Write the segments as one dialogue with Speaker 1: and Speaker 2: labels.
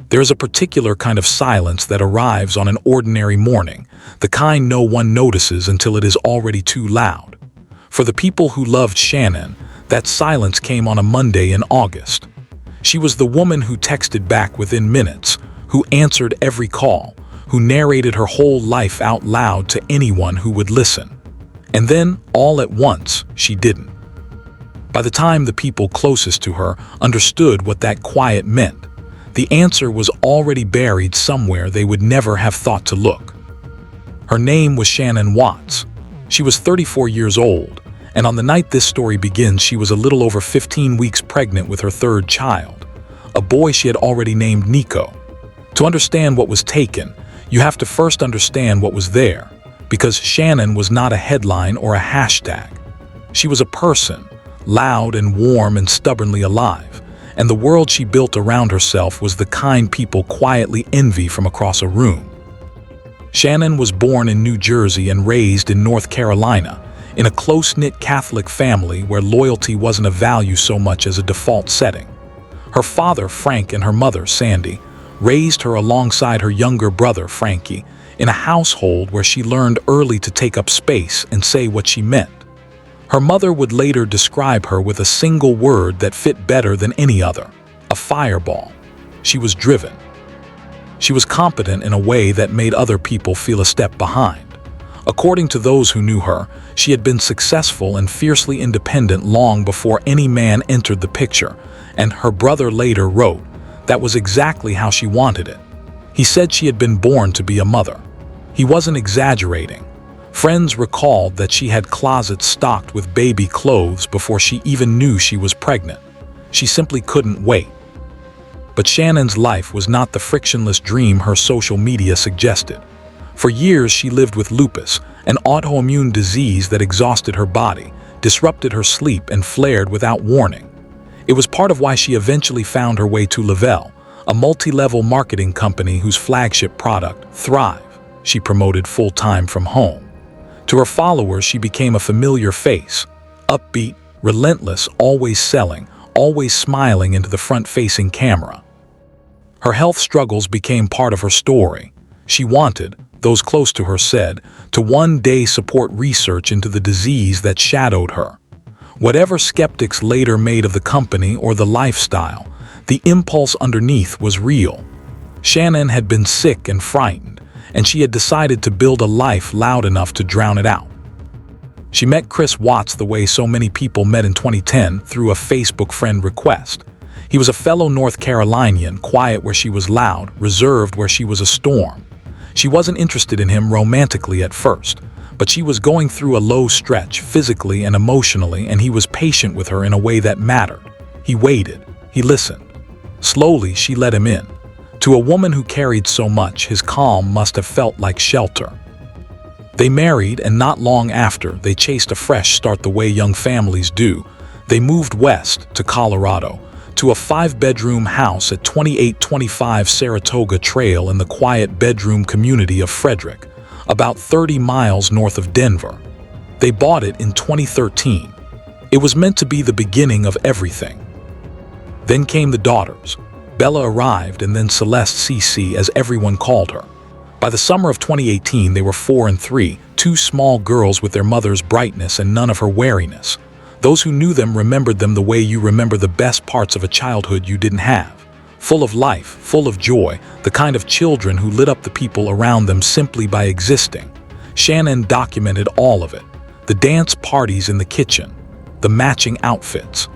Speaker 1: There is a particular kind of silence that arrives on an ordinary morning, the kind no one notices until it is already too loud. For the people who loved Shannon, that silence came on a Monday in August. She was the woman who texted back within minutes, who answered every call, who narrated her whole life out loud to anyone who would listen. And then, all at once, she didn't. By the time the people closest to her understood what that quiet meant, the answer was already buried somewhere they would never have thought to look. Her name was Shannon Watts. She was 34 years old, and on the night this story begins, she was a little over 15 weeks pregnant with her third child, a boy she had already named Nico. To understand what was taken, you have to first understand what was there, because Shannon was not a headline or a hashtag. She was a person, loud and warm and stubbornly alive, and the world she built around herself was the kind people quietly envy from across a room. Shannon was born in New Jersey and raised in North Carolina, in a close-knit Catholic family where loyalty wasn't a value so much as a default setting. Her father, Frank, and her mother, Sandy, raised her alongside her younger brother, Frankie, in a household where she learned early to take up space and say what she meant. Her mother would later describe her with a single word that fit better than any other: a fireball. She was driven. She was competent in a way that made other people feel a step behind. According to those who knew her, she had been successful and fiercely independent long before any man entered the picture, and her brother later wrote, that was exactly how she wanted it. He said she had been born to be a mother. He wasn't exaggerating. Friends recalled that she had closets stocked with baby clothes before she even knew she was pregnant. She simply couldn't wait. But Shannon's life was not the frictionless dream her social media suggested. For years she lived with lupus, an autoimmune disease that exhausted her body, disrupted her sleep, and flared without warning. It was part of why she eventually found her way to Lavelle, a multi-level marketing company whose flagship product, Thrive, she promoted full-time from home. To her followers, she became a familiar face, upbeat, relentless, always selling, always smiling into the front-facing camera. Her health struggles became part of her story. She wanted, those close to her said, to one day support research into the disease that shadowed her. Whatever skeptics later made of the company or the lifestyle, the impulse underneath was real. Shannon had been sick and frightened, and she had decided to build a life loud enough to drown it out. She met Chris Watts the way so many people met in 2010, through a Facebook friend request. He was a fellow North Carolinian, quiet where she was loud, reserved where she was a storm. She wasn't interested in him romantically at first, but she was going through a low stretch physically and emotionally, and he was patient with her in a way that mattered. He waited. He listened. Slowly, she let him in. To a woman who carried so much, his calm must have felt like shelter. They married, and not long after, they chased a fresh start the way young families do. They moved west to Colorado, to a 5-bedroom house at 2825 Saratoga Trail in the quiet bedroom community of Frederick, about 30 miles north of Denver. They bought it in 2013. It was meant to be the beginning of everything. Then came the daughters. Bella arrived, and then Celeste, CC, as everyone called her. By the summer of 2018, they were 4 and 3, two small girls with their mother's brightness and none of her wariness. Those who knew them remembered them the way you remember the best parts of a childhood you didn't have. Full of life, full of joy, the kind of children who lit up the people around them simply by existing. Shannon documented all of it. The dance parties in the kitchen, the matching outfits,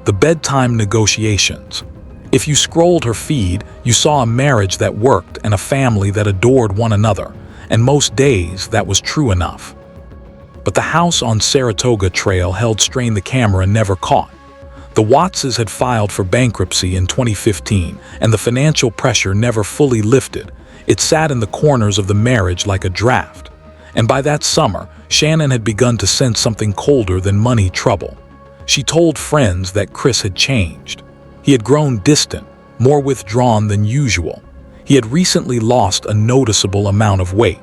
Speaker 1: the bedtime negotiations. If you scrolled her feed, you saw a marriage that worked and a family that adored one another, and most days that was true enough. But the house on Saratoga Trail held strain the camera never caught. The Wattses had filed for bankruptcy in 2015, and the financial pressure never fully lifted. It sat in the corners of the marriage like a draft. And by that summer, Shannon had begun to sense something colder than money trouble. She told friends that Chris had changed. He had grown distant, more withdrawn than usual. He had recently lost a noticeable amount of weight.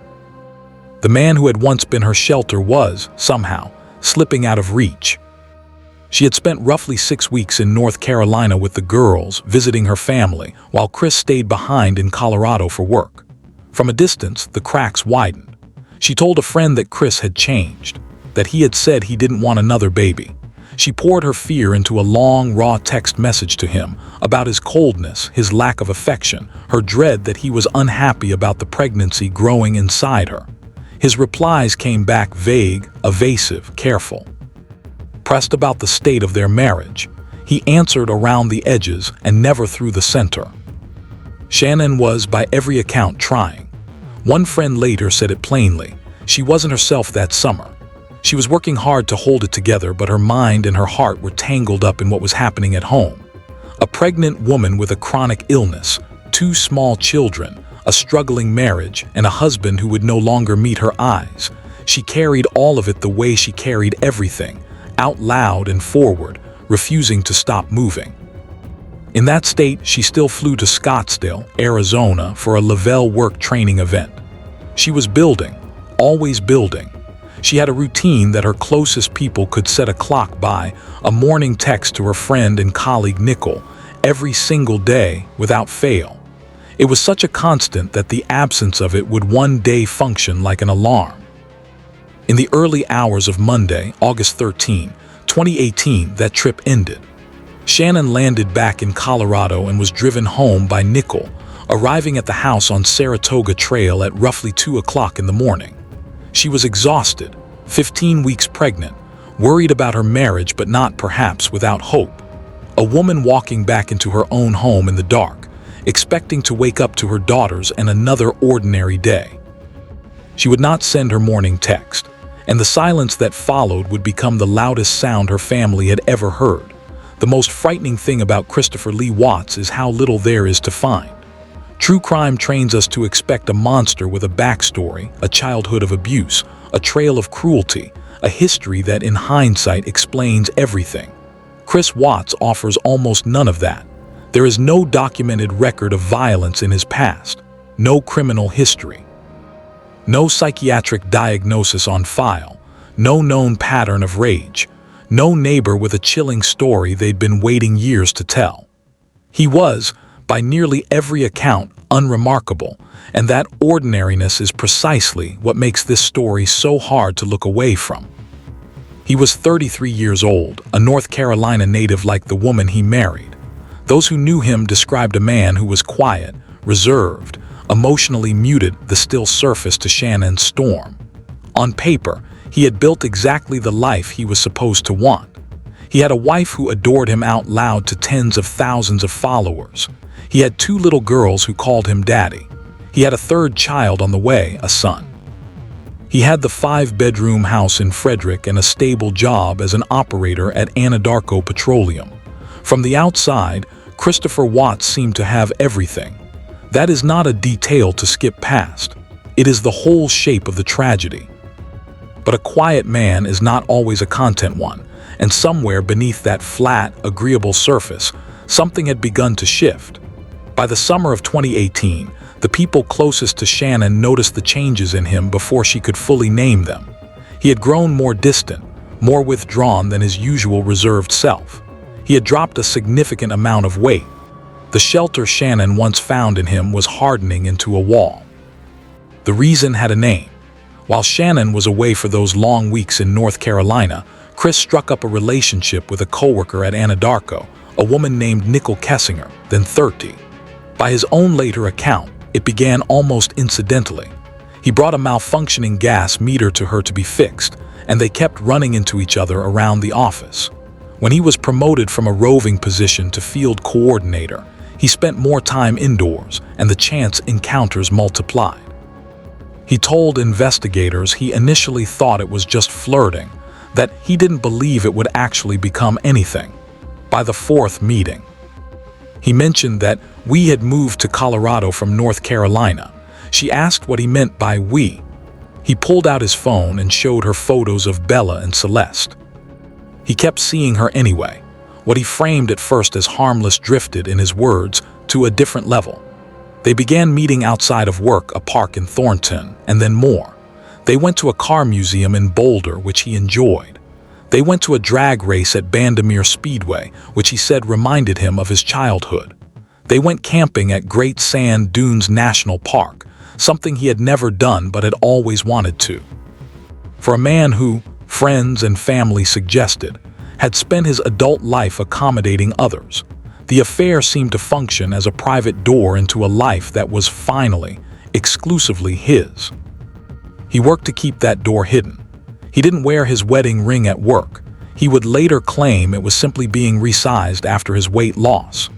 Speaker 1: The man who had once been her shelter was, somehow, slipping out of reach. She had spent roughly 6 weeks in North Carolina with the girls, visiting her family, while Chris stayed behind in Colorado for work. From a distance, the cracks widened. She told a friend that Chris had changed, that he had said he didn't want another baby. She poured her fear into a long, raw text message to him about his coldness, his lack of affection, her dread that he was unhappy about the pregnancy growing inside her. His replies came back vague, evasive, careful. Pressed about the state of their marriage, he answered around the edges and never through the center. Shannon was, by every account, trying. One friend later said it plainly: she wasn't herself that summer. She was working hard to hold it together, but her mind and her heart were tangled up in what was happening at home. A pregnant woman with a chronic illness, 2 small children, a struggling marriage, and a husband who would no longer meet her eyes. She carried all of it the way she carried everything, out loud and forward, refusing to stop moving. In that state, she still flew to Scottsdale, Arizona for a Lavelle work training event. She was building, always building. She had a routine that her closest people could set a clock by, a morning text to her friend and colleague Nicole, every single day, without fail. It was such a constant that the absence of it would one day function like an alarm. In the early hours of Monday, August 13, 2018, that trip ended. Shannon landed back in Colorado and was driven home by Nicole, arriving at the house on Saratoga Trail at roughly 2 o'clock in the morning. She was exhausted, 15 weeks pregnant, worried about her marriage but not perhaps without hope. A woman walking back into her own home in the dark, expecting to wake up to her daughters and another ordinary day. She would not send her morning text, and the silence that followed would become the loudest sound her family had ever heard. The most frightening thing about Christopher Lee Watts is how little there is to find. True crime trains us to expect a monster with a backstory, a childhood of abuse, a trail of cruelty, a history that in hindsight explains everything. Chris Watts offers almost none of that. There is no documented record of violence in his past, no criminal history, no psychiatric diagnosis on file, no known pattern of rage, no neighbor with a chilling story they'd been waiting years to tell. He was, by nearly every account, unremarkable, and that ordinariness is precisely what makes this story so hard to look away from. He was 33 years old, a North Carolina native like the woman he married. Those who knew him described a man who was quiet, reserved, emotionally muted, the still surface to Shannon's storm. On paper, he had built exactly the life he was supposed to want. He had a wife who adored him out loud to tens of thousands of followers. He had 2 little girls who called him daddy. He had a 3rd child on the way, a son. He had the 5-bedroom house in Frederick and a stable job as an operator at Anadarko Petroleum. From the outside, Christopher Watts seemed to have everything. That is not a detail to skip past. It is the whole shape of the tragedy. But a quiet man is not always a content one, and somewhere beneath that flat, agreeable surface, something had begun to shift. By the summer of 2018, the people closest to Shannon noticed the changes in him before she could fully name them. He had grown more distant, more withdrawn than his usual reserved self. He had dropped a significant amount of weight. The shelter Shannon once found in him was hardening into a wall. The reason had a name. While Shannon was away for those long weeks in North Carolina, Chris struck up a relationship with a coworker at Anadarko, a woman named Nicole Kessinger, then 30. By his own later account, it began almost incidentally. He brought a malfunctioning gas meter to her to be fixed, and they kept running into each other around the office. When he was promoted from a roving position to field coordinator, he spent more time indoors, and the chance encounters multiplied. He told investigators he initially thought it was just flirting, that he didn't believe it would actually become anything. By the 4th meeting, he mentioned that we had moved to Colorado from North Carolina. She asked what he meant by we. He pulled out his phone and showed her photos of Bella and Celeste. He kept seeing her anyway. What he framed at first as harmless drifted, in his words, to a different level. They began meeting outside of work, a park in Thornton, and then more. They went to a car museum in Boulder, which he enjoyed. They went to a drag race at Bandamere Speedway, which he said reminded him of his childhood. They went camping at Great Sand Dunes National Park, something he had never done but had always wanted to. For a man who, friends and family suggested, had spent his adult life accommodating others, the affair seemed to function as a private door into a life that was finally, exclusively his. He worked to keep that door hidden. He didn't wear his wedding ring at work. He would later claim it was simply being resized after his weight loss.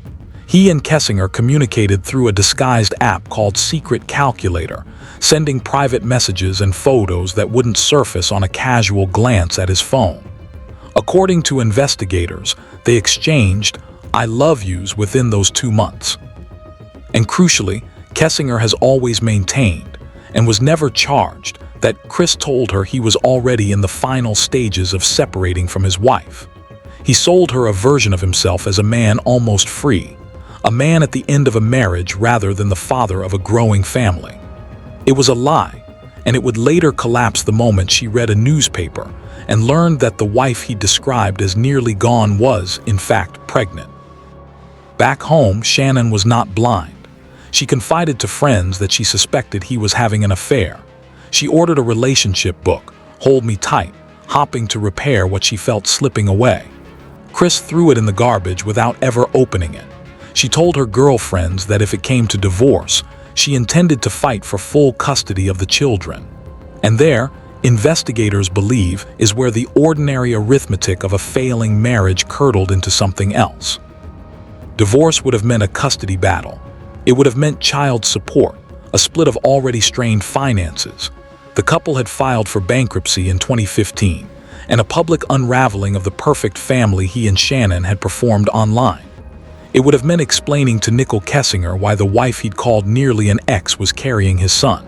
Speaker 1: He and Kessinger communicated through a disguised app called Secret Calculator, sending private messages and photos that wouldn't surface on a casual glance at his phone. According to investigators, they exchanged "I love yous" within those 2 months. And crucially, Kessinger has always maintained, and was never charged, that Chris told her he was already in the final stages of separating from his wife. He sold her a version of himself as a man almost free, a man at the end of a marriage rather than the father of a growing family. It was a lie, and it would later collapse the moment she read a newspaper and learned that the wife he described as nearly gone was, in fact, pregnant. Back home, Shannon was not blind. She confided to friends that she suspected he was having an affair. She ordered a relationship book, Hold Me Tight, hoping to repair what she felt slipping away. Chris threw it in the garbage without ever opening it. She told her girlfriends that if it came to divorce, she intended to fight for full custody of the children. And there, investigators believe, is where the ordinary arithmetic of a failing marriage curdled into something else. Divorce would have meant a custody battle. It would have meant child support, a split of already strained finances. The couple had filed for bankruptcy in 2015, and a public unraveling of the perfect family he and Shannon had performed online. It would have meant explaining to Nicole Kessinger why the wife he'd called nearly an ex was carrying his son.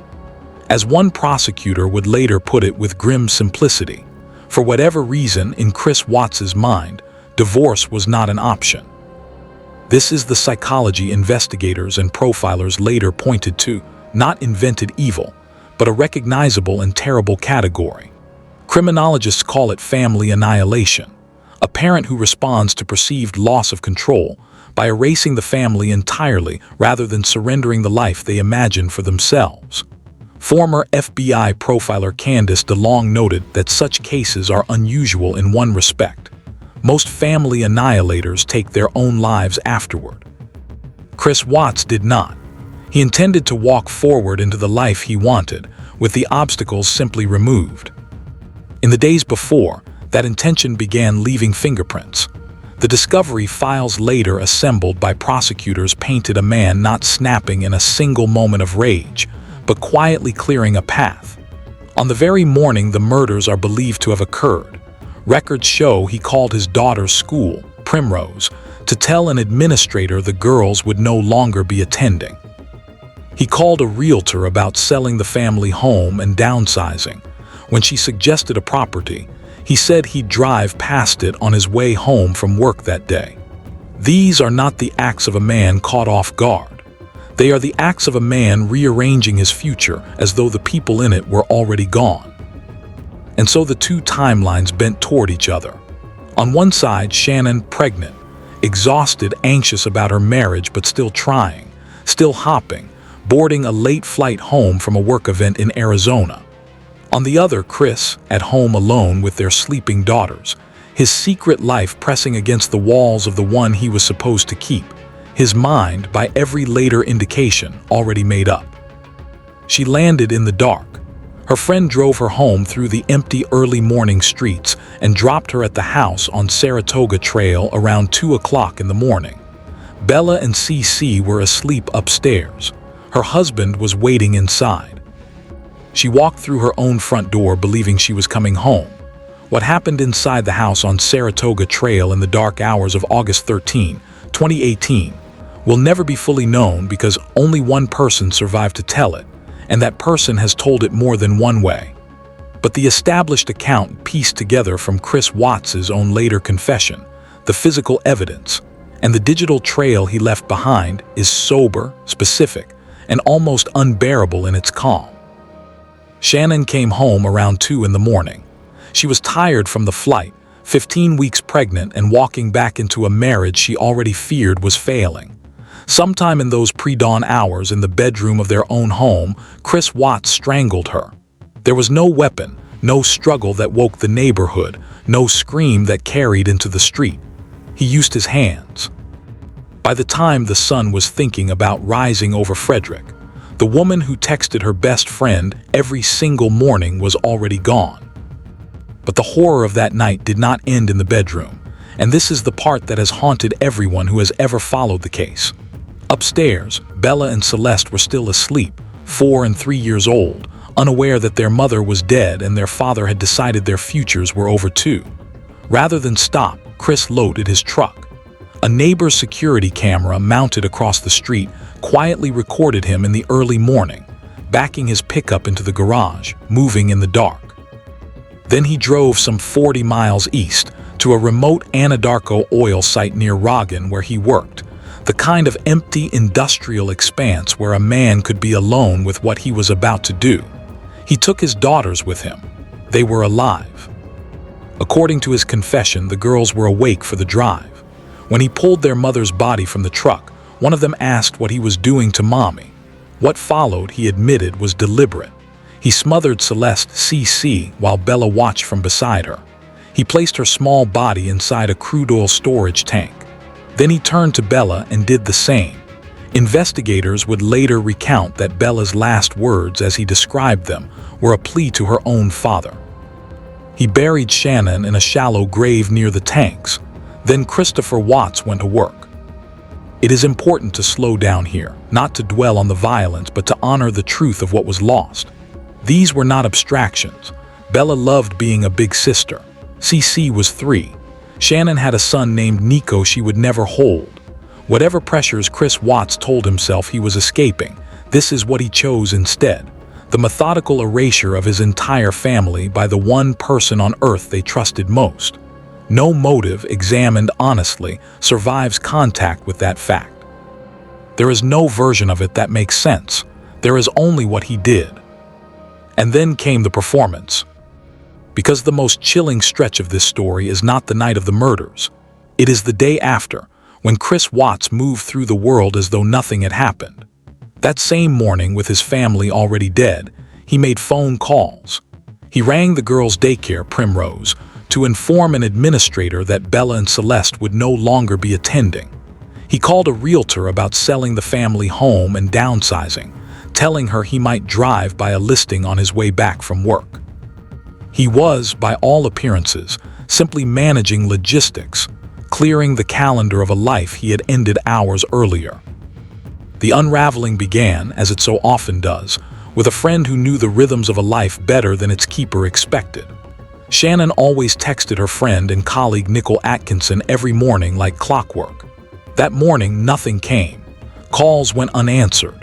Speaker 1: As one prosecutor would later put it with grim simplicity, for whatever reason in Chris Watts's mind, divorce was not an option. This is the psychology investigators and profilers later pointed to, not invented evil, but a recognizable and terrible category. Criminologists call it family annihilation, a parent who responds to perceived loss of control by erasing the family entirely rather than surrendering the life they imagine for themselves. Former FBI profiler Candace DeLong noted that such cases are unusual in one respect. Most family annihilators take their own lives afterward. Chris Watts did not. He intended to walk forward into the life he wanted, with the obstacles simply removed. In the days before, that intention began leaving fingerprints. The discovery files later assembled by prosecutors painted a man not snapping in a single moment of rage, but quietly clearing a path. On the very morning the murders are believed to have occurred, records show he called his daughter's school, Primrose, to tell an administrator the girls would no longer be attending. He called a realtor about selling the family home and downsizing. When she suggested a property, he said he'd drive past it on his way home from work that day. These are not the acts of a man caught off guard. They are the acts of a man rearranging his future as though the people in it were already gone. And so the two timelines bent toward each other. On one side, Shannon, pregnant, exhausted, anxious about her marriage but still trying, still hopping, boarding a late flight home from a work event in Arizona. On the other, Chris, at home alone with their sleeping daughters, his secret life pressing against the walls of the one he was supposed to keep, his mind, by every later indication, already made up. She landed in the dark. Her friend drove her home through the empty early morning streets and dropped her at the house on Saratoga Trail around 2 o'clock in the morning. Bella and CC were asleep upstairs. Her husband was waiting inside. She walked through her own front door believing she was coming home. What happened inside the house on Saratoga Trail in the dark hours of August 13, 2018, will never be fully known because only one person survived to tell it, and that person has told it more than one way. But the established account pieced together from Chris Watts's own later confession, the physical evidence, and the digital trail he left behind is sober, specific, and almost unbearable in its calm. Shannon came home around 2 in the morning. She was tired from the flight, 15 weeks pregnant and walking back into a marriage she already feared was failing. Sometime in those pre-dawn hours in the bedroom of their own home, Chris Watts strangled her. There was no weapon, no struggle that woke the neighborhood, no scream that carried into the street. He used his hands. By the time the sun was thinking about rising over Frederick, the woman who texted her best friend every single morning was already gone. But the horror of that night did not end in the bedroom, and this is the part that has haunted everyone who has ever followed the case. Upstairs, Bella and Celeste were still asleep, 4 and 3 years old, unaware that their mother was dead and their father had decided their futures were over too. Rather than stop, Chris loaded his truck. A neighbor's security camera mounted across the street quietly recorded him in the early morning, backing his pickup into the garage, moving in the dark. Then he drove some 40 miles east to a remote Anadarko oil site near Roggen where he worked, the kind of empty industrial expanse where a man could be alone with what he was about to do. He took his daughters with him. They were alive. According to his confession, the girls were awake for the drive. When he pulled their mother's body from the truck, one of them asked what he was doing to Mommy. What followed, he admitted, was deliberate. He smothered Celeste CC while Bella watched from beside her. He placed her small body inside a crude oil storage tank. Then he turned to Bella and did the same. Investigators would later recount that Bella's last words, as he described them, were a plea to her own father. He buried Shannon in a shallow grave near the tanks. Then Christopher Watts went to work. It is important to slow down here, not to dwell on the violence, but to honor the truth of what was lost. These were not abstractions. Bella loved being a big sister. CC was 3. Shannon had a son named Nico she would never hold. Whatever pressures Chris Watts told himself he was escaping, this is what he chose instead. The methodical erasure of his entire family by the one person on earth they trusted most. No motive, examined honestly, survives contact with that fact. There is no version of it that makes sense. There is only what he did. And then came the performance. Because the most chilling stretch of this story is not the night of the murders. It is the day after, when Chris Watts moved through the world as though nothing had happened. That same morning, with his family already dead, he made phone calls. He rang the girls' daycare, Primrose, to inform an administrator that Bella and Celeste would no longer be attending. He called a realtor about selling the family home and downsizing, telling her he might drive by a listing on his way back from work. He was, by all appearances, simply managing logistics, clearing the calendar of a life he had ended hours earlier. The unraveling began, as it so often does, with a friend who knew the rhythms of a life better than its keeper expected. Shannon always texted her friend and colleague Nicole Atkinson every morning like clockwork. That morning, nothing came. Calls went unanswered.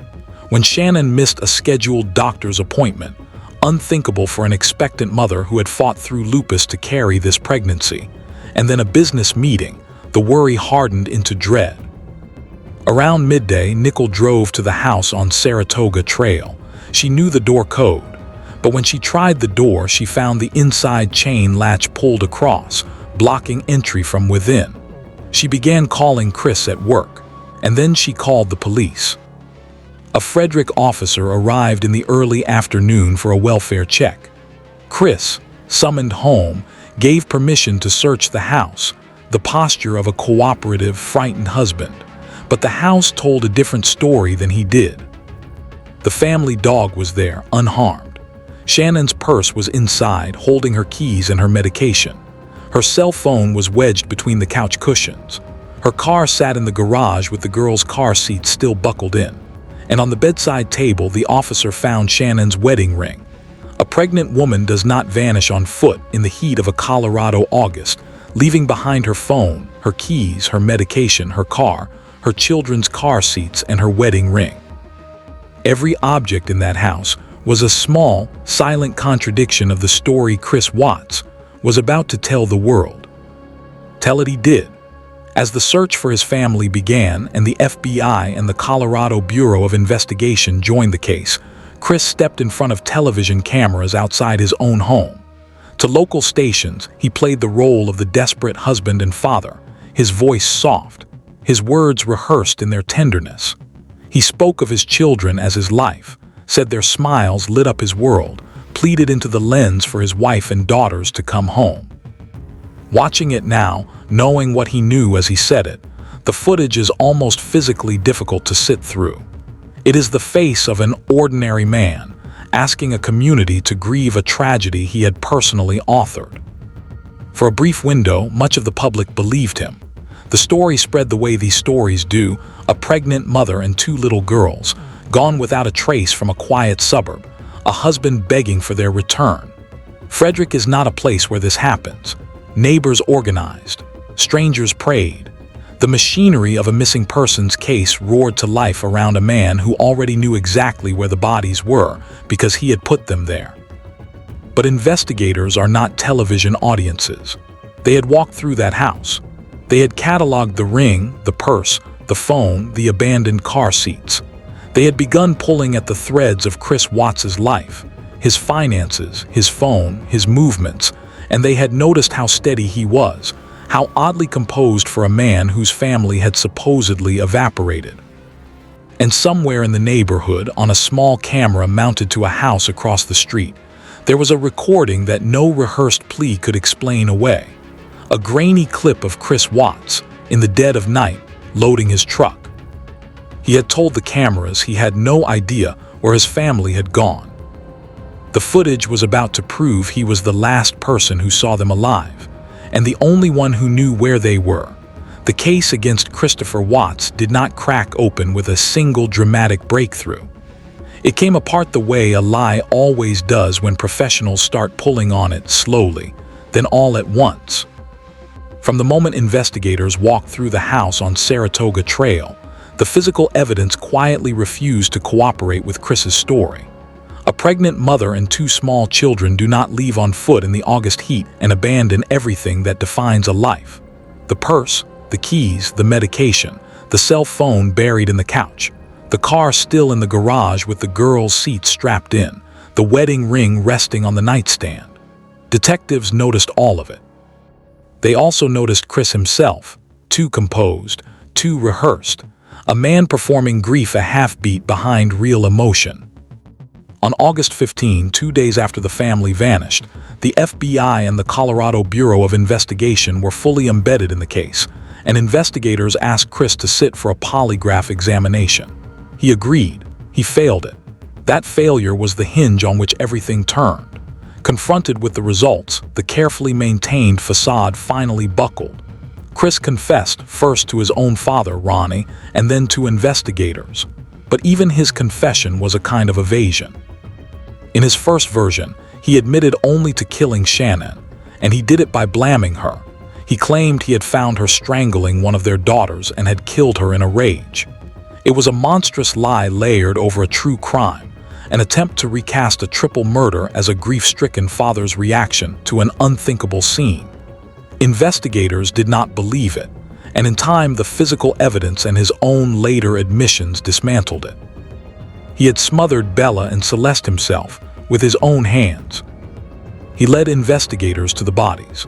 Speaker 1: When Shannon missed a scheduled doctor's appointment, unthinkable for an expectant mother who had fought through lupus to carry this pregnancy, and then a business meeting, the worry hardened into dread. Around midday, Nicole drove to the house on Saratoga Trail. She knew the door code, but when she tried the door, she found the inside chain latch pulled across, blocking entry from within. She began calling Chris at work, and then she called the police. A Frederick officer arrived in the early afternoon for a welfare check. Chris, summoned home, gave permission to search the house, the posture of a cooperative, frightened husband. But the house told a different story than he did. The family dog was there, unharmed. Shannon's purse was inside, holding her keys and her medication. Her cell phone was wedged between the couch cushions. Her car sat in the garage with the girls' car seats still buckled in. And on the bedside table, the officer found Shannon's wedding ring. A pregnant woman does not vanish on foot in the heat of a Colorado August, leaving behind her phone, her keys, her medication, her car, her children's car seats, and her wedding ring. Every object in that house was a small, silent contradiction of the story Chris Watts was about to tell the world. Tell it he did. As the search for his family began and the FBI and the Colorado Bureau of Investigation joined the case, Chris stepped in front of television cameras outside his own home. To local stations, he played the role of the desperate husband and father, his voice soft, his words rehearsed in their tenderness. He spoke of his children as his life, said their smiles lit up his world, pleaded into the lens for his wife and daughters to come home. Watching it now, knowing what he knew as he said it, the footage is almost physically difficult to sit through. It is the face of an ordinary man, asking a community to grieve a tragedy he had personally authored. For a brief window, much of the public believed him. The story spread the way these stories do: a pregnant mother and two little girls, gone without a trace from a quiet suburb, a husband begging for their return. Frederick is not a place where this happens. Neighbors organized, strangers prayed. The machinery of a missing persons case roared to life around a man who already knew exactly where the bodies were because he had put them there. But investigators are not television audiences. They had walked through that house. They had cataloged the ring, the purse, the phone, the abandoned car seats. They had begun pulling at the threads of Chris Watts's life, his finances, his phone, his movements, and they had noticed how steady he was, how oddly composed for a man whose family had supposedly evaporated. And somewhere in the neighborhood, on a small camera mounted to a house across the street, there was a recording that no rehearsed plea could explain away. A grainy clip of Chris Watts, in the dead of night, loading his truck. He had told the cameras he had no idea where his family had gone. The footage was about to prove he was the last person who saw them alive, and the only one who knew where they were. The case against Christopher Watts did not crack open with a single dramatic breakthrough. It came apart the way a lie always does when professionals start pulling on it slowly, then all at once. From the moment investigators walked through the house on Saratoga Trail, the physical evidence quietly refused to cooperate with Chris's story. A pregnant mother and two small children do not leave on foot in the August heat and abandon everything that defines a life. The purse, the keys, the medication, the cell phone buried in the couch, the car still in the garage with the girl's seat strapped in, the wedding ring resting on the nightstand. Detectives noticed all of it. They also noticed Chris himself, too composed, too rehearsed, a man performing grief a half-beat behind real emotion. On August 15, 2 days after the family vanished, the FBI and the Colorado Bureau of Investigation were fully embedded in the case, and investigators asked Chris to sit for a polygraph examination. He agreed. He failed it. That failure was the hinge on which everything turned. Confronted with the results, the carefully maintained facade finally buckled. Chris confessed first to his own father, Ronnie, and then to investigators. But even his confession was a kind of evasion. In his first version, he admitted only to killing Shannon, and he did it by blaming her. He claimed he had found her strangling one of their daughters and had killed her in a rage. It was a monstrous lie layered over a true crime, an attempt to recast a triple murder as a grief-stricken father's reaction to an unthinkable scene. Investigators did not believe it, and in time the physical evidence and his own later admissions dismantled it. He had smothered Bella and Celeste himself with his own hands. He led investigators to the bodies.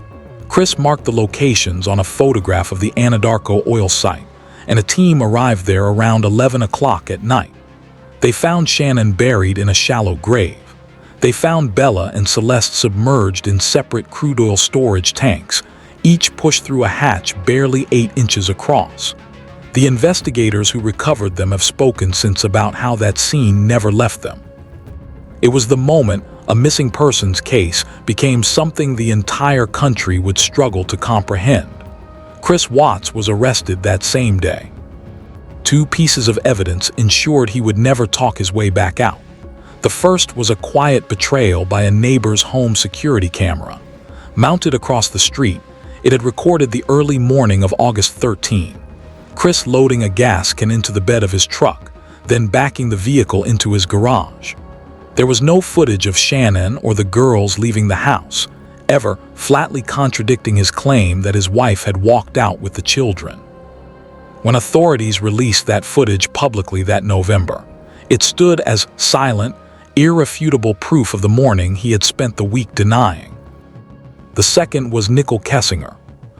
Speaker 1: Chris marked the locations on a photograph of the Anadarko oil site, and a team arrived there around 11 o'clock at night. They found Shannon buried in a shallow grave. They found Bella and Celeste submerged in separate crude oil storage tanks, each pushed through a hatch barely 8 inches across. The investigators who recovered them have spoken since about how that scene never left them. It was the moment a missing persons case became something the entire country would struggle to comprehend. Chris Watts was arrested that same day. 2 pieces of evidence ensured he would never talk his way back out. The first was a quiet betrayal by a neighbor's home security camera. Mounted across the street, it had recorded the early morning of August 13. Chris loading a gas can into the bed of his truck, then backing the vehicle into his garage. There was no footage of Shannon or the girls leaving the house, ever flatly contradicting his claim that his wife had walked out with the children. When authorities released that footage publicly that November, it stood as silent, irrefutable proof of the morning he had spent the week denying. The second was Nicole Kessinger.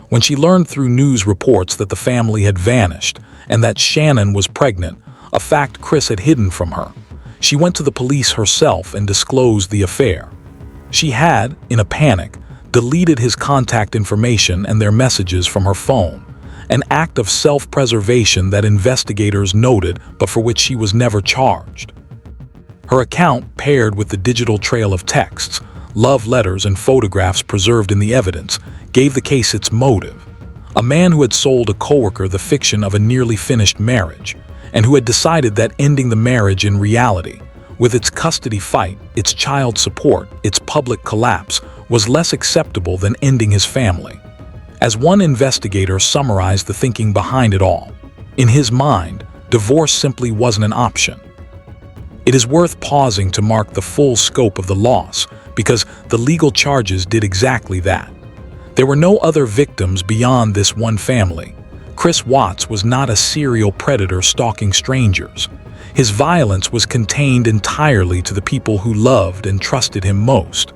Speaker 1: When she learned through news reports that the family had vanished and that Shannon was pregnant, a fact Chris had hidden from her, she went to the police herself and disclosed the affair. She had, in a panic, deleted his contact information and their messages from her phone, an act of self-preservation that investigators noted but for which she was never charged. Her account, paired with the digital trail of texts, love letters and photographs preserved in the evidence, gave the case its motive. A man who had sold a coworker the fiction of a nearly finished marriage, and who had decided that ending the marriage in reality, with its custody fight, its child support, its public collapse, was less acceptable than ending his family. As one investigator summarized the thinking behind it all, in his mind, divorce simply wasn't an option. It is worth pausing to mark the full scope of the loss, because the legal charges did exactly that. There were no other victims beyond this one family. Chris Watts was not a serial predator stalking strangers. His violence was contained entirely to the people who loved and trusted him most.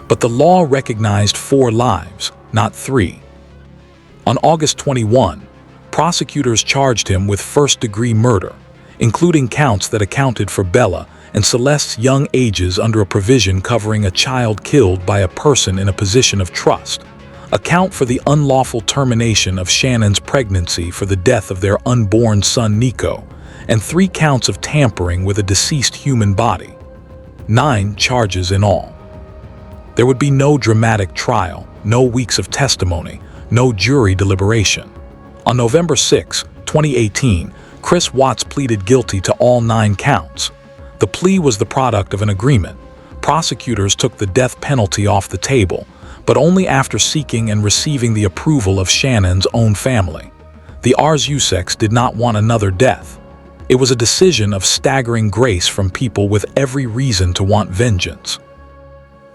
Speaker 1: But the law recognized 4 lives, not 3. On August 21, prosecutors charged him with first-degree murder, including counts that accounted for Bella and Celeste's young ages under a provision covering a child killed by a person in a position of trust, a count for the unlawful termination of Shannon's pregnancy for the death of their unborn son Nico, and 3 counts of tampering with a deceased human body. 9 charges in all. There would be no dramatic trial, no weeks of testimony, no jury deliberation. On November 6, 2018, Chris Watts pleaded guilty to all 9 counts. The plea was the product of an agreement. Prosecutors took the death penalty off the table, but only after seeking and receiving the approval of Shannon's own family. The Arzusecs did not want another death. It was a decision of staggering grace from people with every reason to want vengeance.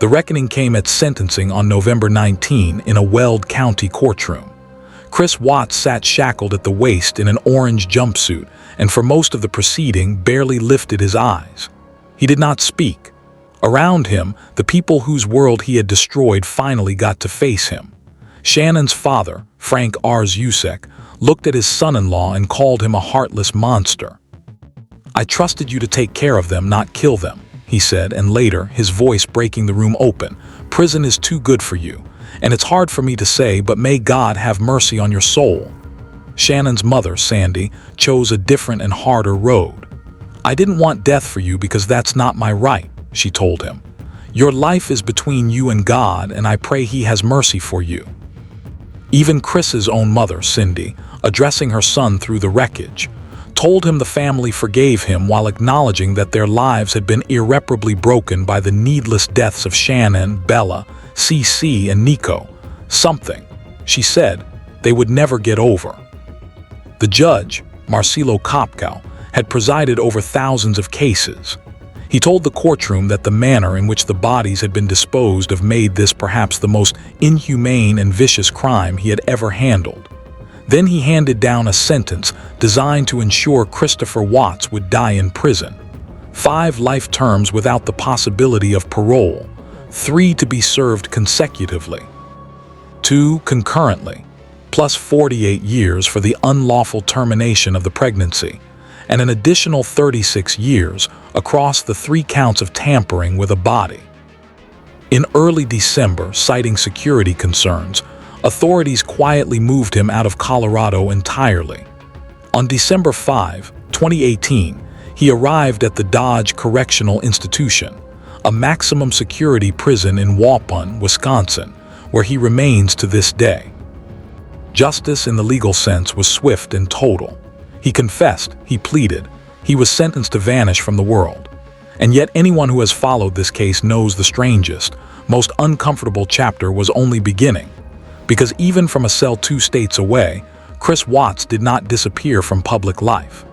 Speaker 1: The reckoning came at sentencing on November 19 in a Weld County courtroom. Chris Watts sat shackled at the waist in an orange jumpsuit and for most of the proceeding barely lifted his eyes. He did not speak. Around him, the people whose world he had destroyed finally got to face him. Shannon's father, Frank Arzusek, looked at his son-in-law and called him a heartless monster. "I trusted you to take care of them, not kill them," he said, and later, his voice breaking the room open, "Prison is too good for you, and it's hard for me to say, but may God have mercy on your soul." Shannon's mother, Sandy, chose a different and harder road. "I didn't want death for you because that's not my right," she told him. "Your life is between you and God, and I pray He has mercy for you." Even Chris's own mother, Cindy, addressing her son through the wreckage, told him the family forgave him while acknowledging that their lives had been irreparably broken by the needless deaths of Shannon, Bella, CC, and Nico. Something, she said, they would never get over. The judge, Marcelo Kopkow, had presided over thousands of cases. He told the courtroom that the manner in which the bodies had been disposed of made this perhaps the most inhumane and vicious crime he had ever handled. Then he handed down a sentence designed to ensure Christopher Watts would die in prison. 5 life terms without the possibility of parole, 3 to be served consecutively, 2 concurrently, plus 48 years for the unlawful termination of the pregnancy, and an additional 36 years across the 3 counts of tampering with a body. In early December, citing security concerns, authorities quietly moved him out of Colorado entirely. On December 5, 2018, he arrived at the Dodge Correctional Institution, a maximum security prison in Waupun, Wisconsin, where he remains to this day. Justice in the legal sense was swift and total. He confessed, he pleaded, he was sentenced to vanish from the world. And yet anyone who has followed this case knows the strangest, most uncomfortable chapter was only beginning. Because even from a cell 2 states away, Chris Watts did not disappear from public life.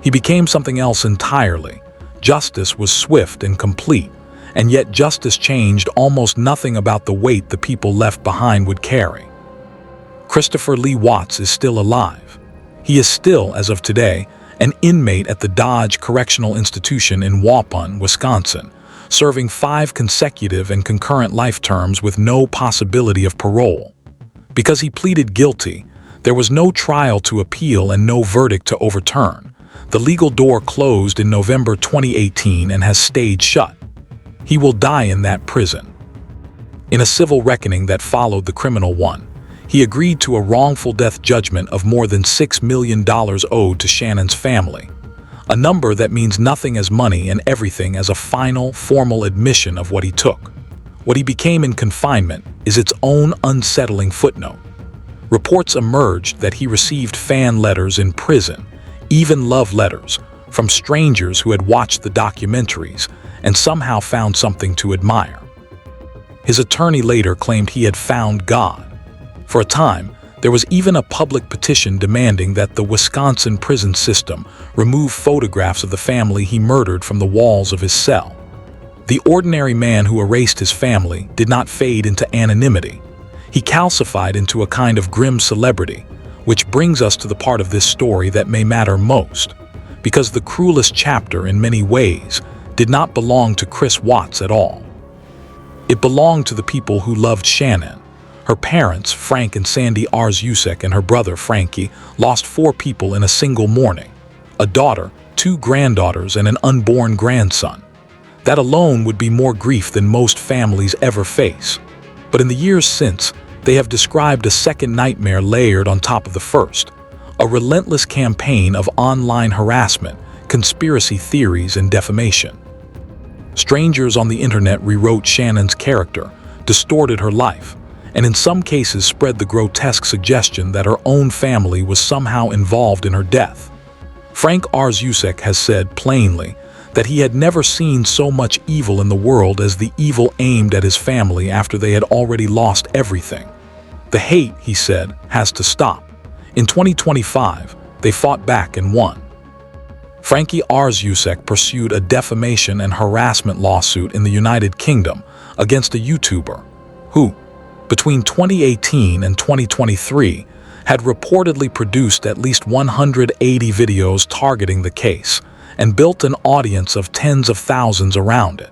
Speaker 1: He became something else entirely. Justice was swift and complete, and yet justice changed almost nothing about the weight the people left behind would carry. Christopher Lee Watts is still alive. He is still, as of today, an inmate at the Dodge Correctional Institution in Waupun, Wisconsin, serving 5 consecutive and concurrent life terms with no possibility of parole. Because he pleaded guilty, there was no trial to appeal and no verdict to overturn. The legal door closed in November 2018 and has stayed shut. He will die in that prison. In a civil reckoning that followed the criminal one, he agreed to a wrongful death judgment of more than $6 million owed to Shannon's family, a number that means nothing as money and everything as a final, formal admission of what he took. What he became in confinement is its own unsettling footnote. Reports emerged that he received fan letters in prison, even love letters, from strangers who had watched the documentaries and somehow found something to admire. His attorney later claimed he had found God. For a time, there was even a public petition demanding that the Wisconsin prison system remove photographs of the family he murdered from the walls of his cell. The ordinary man who erased his family did not fade into anonymity. He calcified into a kind of grim celebrity, which brings us to the part of this story that may matter most, because the cruelest chapter in many ways did not belong to Chris Watts at all. It belonged to the people who loved Shannon. Her parents, Frank and Sandy Arzusek, and her brother, Frankie, lost 4 people in a single morning: a daughter, 2 granddaughters, and an unborn grandson. That alone would be more grief than most families ever face. But in the years since, they have described a second nightmare layered on top of the first, a relentless campaign of online harassment, conspiracy theories, and defamation. Strangers on the internet rewrote Shannon's character, distorted her life, and in some cases spread the grotesque suggestion that her own family was somehow involved in her death. Frank Arzusek has said plainly that he had never seen so much evil in the world as the evil aimed at his family after they had already lost everything. The hate, he said, has to stop. In 2025, they fought back and won. Frankie Arzusek pursued a defamation and harassment lawsuit in the United Kingdom against a YouTuber who, between 2018 and 2023, had reportedly produced at least 180 videos targeting the case and built an audience of tens of thousands around it.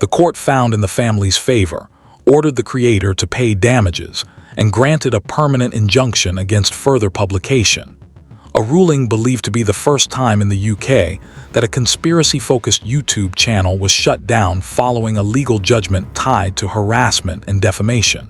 Speaker 1: The court found in the family's favor, ordered the creator to pay damages, and granted a permanent injunction against further publication. A ruling believed to be the first time in the UK that a conspiracy-focused YouTube channel was shut down following a legal judgment tied to harassment and defamation.